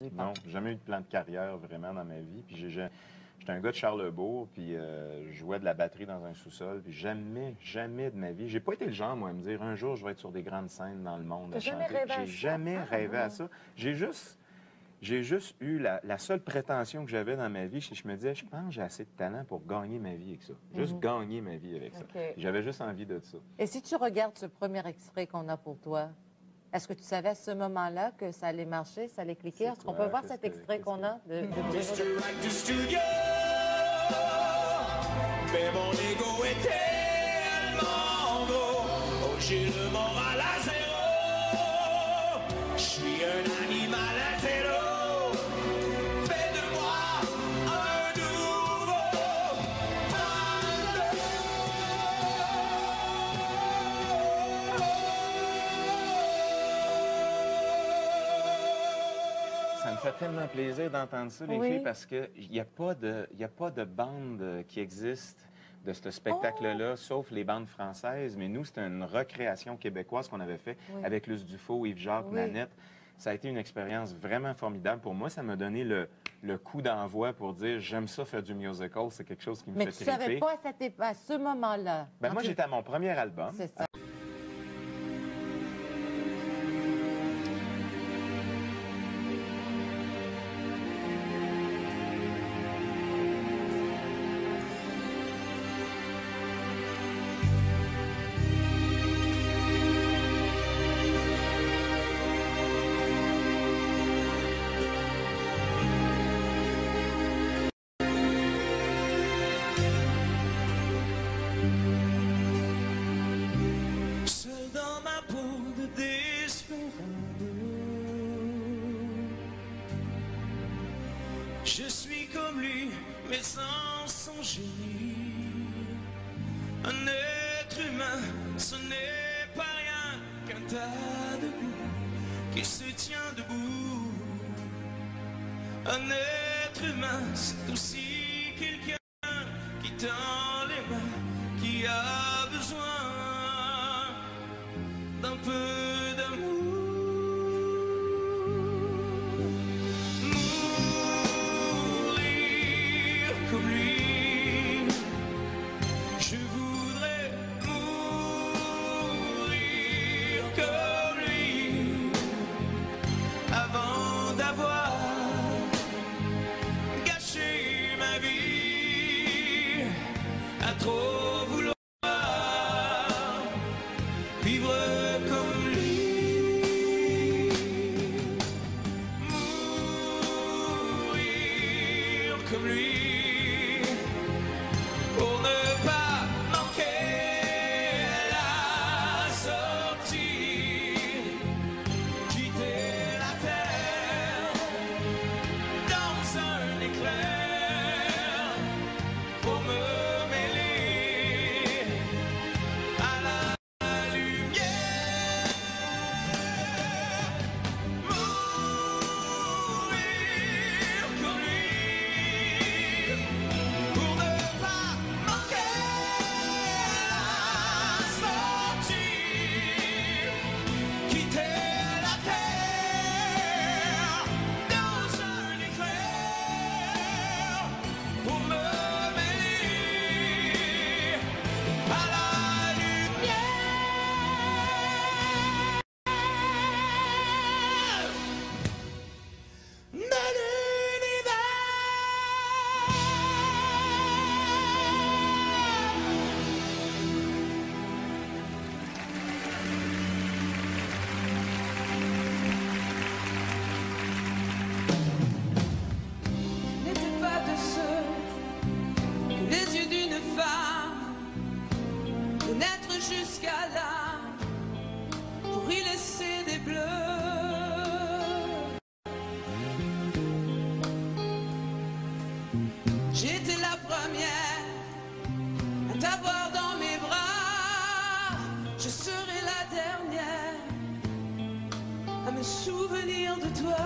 Non, jamais eu de plan de carrière vraiment dans ma vie. Puis j'étais un gars de Charlebourg, puis je jouais de la batterie dans un sous-sol. Puis jamais de ma vie. J'ai pas été le genre, moi, à me dire un jour je vais être sur des grandes scènes dans le monde à chanter. J'ai jamais rêvé à ça. J'ai juste eu la seule prétention que j'avais dans ma vie, je me disais, je pense que j'ai assez de talent pour gagner ma vie avec ça. Juste gagner ma vie avec ça. J'avais juste envie de ça. Et si tu regardes ce premier extrait qu'on a pour toi, est-ce que tu savais à ce moment-là que ça allait marcher, ça allait cliquer? Est-ce qu'on peut voir cet extrait qu'on a de Studio, mais mon ego est tellement gros. Oh, j'ai le moral à zéro. Je suis un animal intello. Fais de moi un nouveau Ça me fait tellement plaisir d'entendre ça, les filles, parce qu'il n'y a pas de bande qui existe de ce spectacle-là, sauf les bandes françaises. Mais nous, c'était une recréation québécoise qu'on avait fait avec Luce Dufault, Yves-Jacques, Nanette. Ça a été une expérience vraiment formidable. Pour moi, ça m'a donné le coup d'envoi pour dire j'aime ça faire du musical. C'est quelque chose qui me fait triper. Mais tu ne savais pas à ce moment-là. Ben, moi, j'étais à mon premier album. C'est ça. Seul dans ma peau de désespérado, je suis comme lui, mais sans son génie. Un être humain, ce n'est pas rien qu'un tas de boue qui se tient debout. Un être humain, c'est aussi quelqu'un qui tend les mains, qui a besoin d'un peu d'amour. Mourir comme lui, je voudrais mourir comme lui, avant d'avoir gâché ma vie, à trop vouloir vivre comme lui. Mourir comme lui, pour ne pas manquer la sortie, quitter la terre dans un éclair, pour me mêler à la lumière. Mourir comme lui, pour ne pas manquer la sortie, quitter la terre dans un éclair, pour me mêler à la lumière de l'univers. N'était pas de ceux que les yeux d'une femme pénètrent jusqu'à l'âme pour y laisser des bleus. J'étais la première à t'avoir dans mes bras. Je serai la dernière à me souvenir de toi,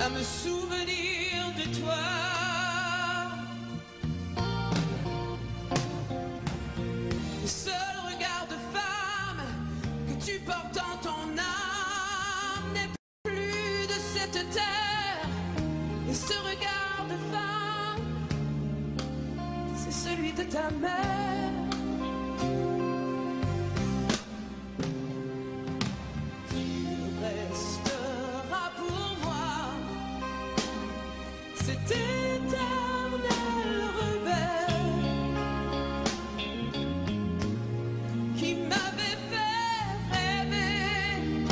à me souvenir de toi. Le seul regard de femme que tu portes en ton âme cette terre et ce regard de femme, c'est celui de ta mère. Tu resteras pour moi cet éternel rebelle qui m'avait fait rêver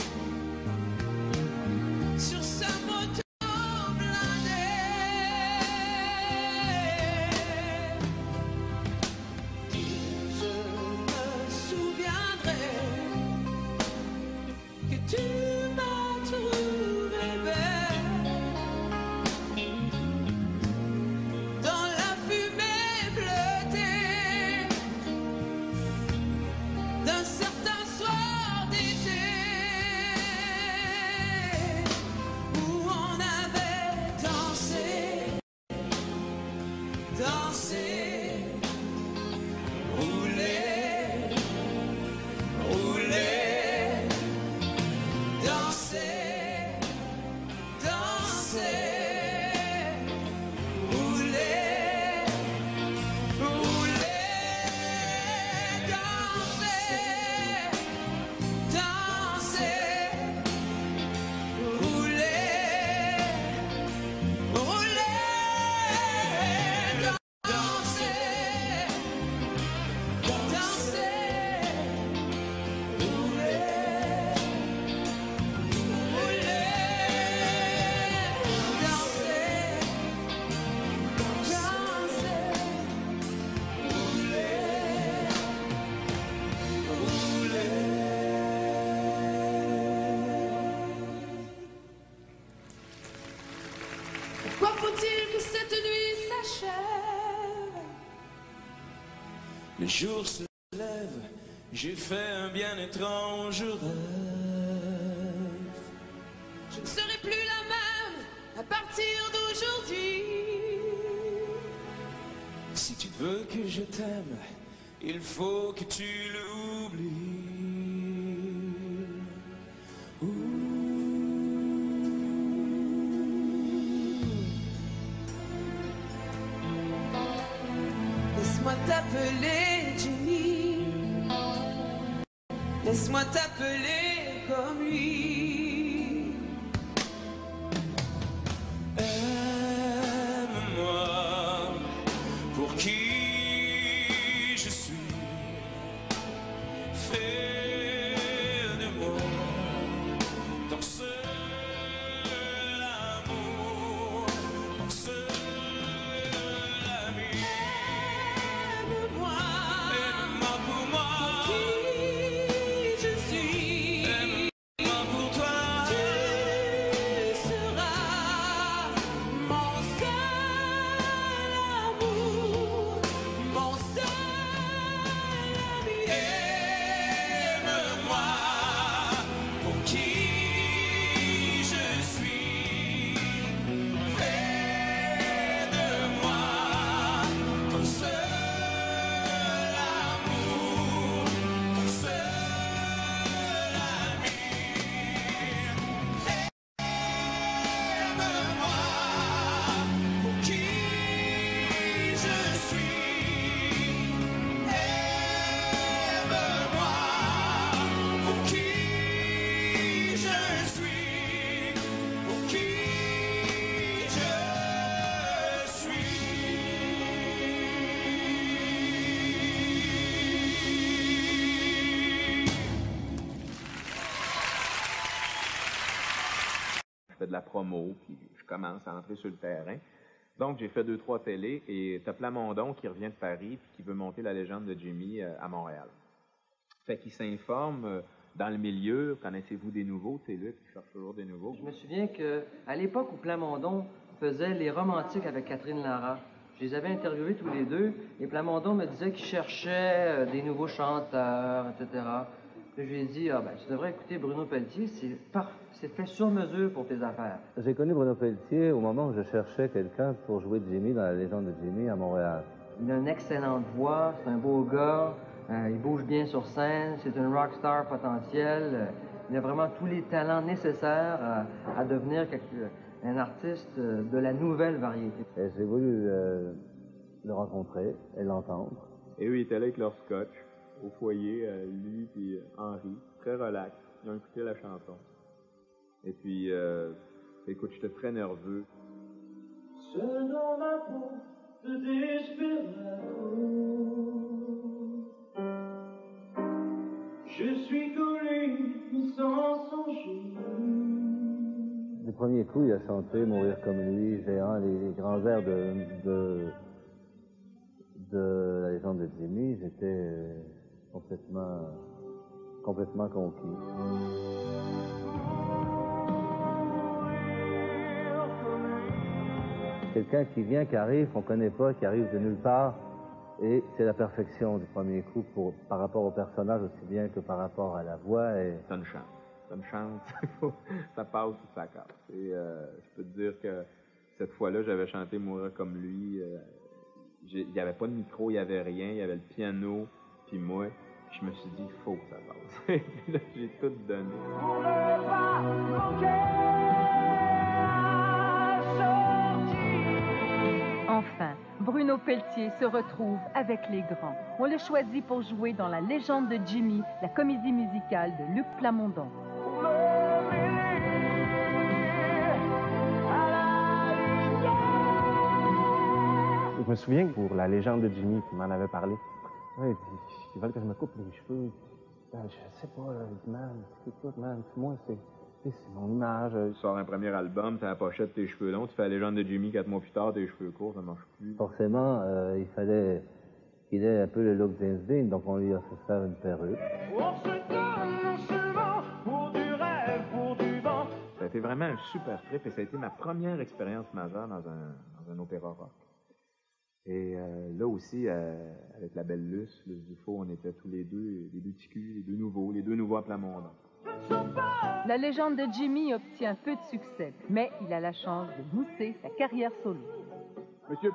sur sa moto blindée. Je me souviendrai que tu m'as trouvé belle dans la fumée bleutée d'un certain soir d'été où on avait dansé, dansé, roulé, roulé, dansé, dansé, roulé, roulé, dansé, dansé, roulé, roulé, dansé, dansé, roulé, roulé, Pourquoi faut-il que cette nuit s'achève? Le jour se lève, j'ai fait un bien étrange rêve. Je ne serai plus la même à partir d'aujourd'hui. Si tu veux que je t'aime, il faut que tu l'oublies. Laisse-moi t'appeler Jenny. Laisse-moi t'appeler comme lui. Aime-moi pour qui je suis. Fais de moi ton seul amour, ton seul ami. Aime-moi pour moi, pour qui je suis. Aime-moi pour toi, tu seras mon seul amour, mon seul ami. Aime-moi pour qui je suis. Fais de moi ton seul amour, ton seul ami. Aime-moi pour qui je suis. Aime-moi pour qui je suis. Pour qui je suis. Je fais de la promo, puis je commence à entrer sur le terrain. Donc, j'ai fait 2-3 télés, et t'as Plamondon qui revient de Paris, puis qui veut monter la légende de Jimmy à Montréal. Fait qu'il s'informe dans le milieu. Connaissez-vous des nouveaux? Tu sais, Luc, je cherche toujours des nouveaux. Je me souviens qu'à l'époque où Plamondon faisait Les Romantiques avec Catherine Lara, je les avais interviewés tous les deux, et Plamondon me disait qu'il cherchait des nouveaux chanteurs, etc. Puis je lui ai dit, ah ben, tu devrais écouter Bruno Pelletier, c'est fait sur mesure pour tes affaires. J'ai connu Bruno Pelletier au moment où je cherchais quelqu'un pour jouer Jimmy dans la légende de Jimmy à Montréal. Il a une excellente voix, c'est un beau gars, il bouge bien sur scène, c'est une rockstar potentielle. Il a vraiment tous les talents nécessaires à devenir un artiste de la nouvelle variété. Et j'ai voulu le rencontrer et l'entendre. Et eux, ils étaient là avec leur scotch, au foyer, lui et Henri, très relax. Ils ont écouté la chanson. Et puis, écoute, j'étais très nerveux. Seul dans ma peau de desperado, je suis collé, mais sans songer. Du premier coup, il a chanté Mourir comme lui, Géant, les grands airs de la légende de Jimmy. J'étais complètement conquis. Quelqu'un qui vient, qui arrive, qu'on ne connaît pas, qui arrive de nulle part, et c'est la perfection du premier coup par rapport au personnage aussi bien que par rapport à la voix. Ça me chante. Ça me chante. Ça passe ou ça casse. Et je peux te dire que cette fois-là, j'avais chanté Mourir comme lui. Il n'y avait pas de micro, il n'y avait rien. Il y avait le piano, puis moi. Je me suis dit, il faut que ça passe. Là, j'ai tout donné. Enfin, Bruno Pelletier se retrouve avec les grands. On le choisit pour jouer dans La légende de Jimmy, la comédie musicale de Luc Plamondon. Je me souviens que pour La légende de Jimmy, qui m'en avait parlé, ouais, puis ils veulent que je me coupe les cheveux. Je sais pas, man, écoute, man, moi, c'est mon image. Tu sors un premier album, tu as la pochette, tes cheveux longs, tu fais La légende de Jimmy, 4 mois plus tard, tes cheveux courts, ça marche plus. Forcément, il fallait qu'il ait un peu le look James Dean, donc on lui a fait faire une perruque. On se donne souvent pour du rêve, pour du vent. Ça a été vraiment un super trip et ça a été ma première expérience majeure dans un opéra rock. Et là aussi, avec la belle Luce Dufault, on était tous les deux ticus, les deux nouveaux à Plamondon. La légende de Jimmy obtient peu de succès, mais il a la chance de mousser sa carrière solo. Monsieur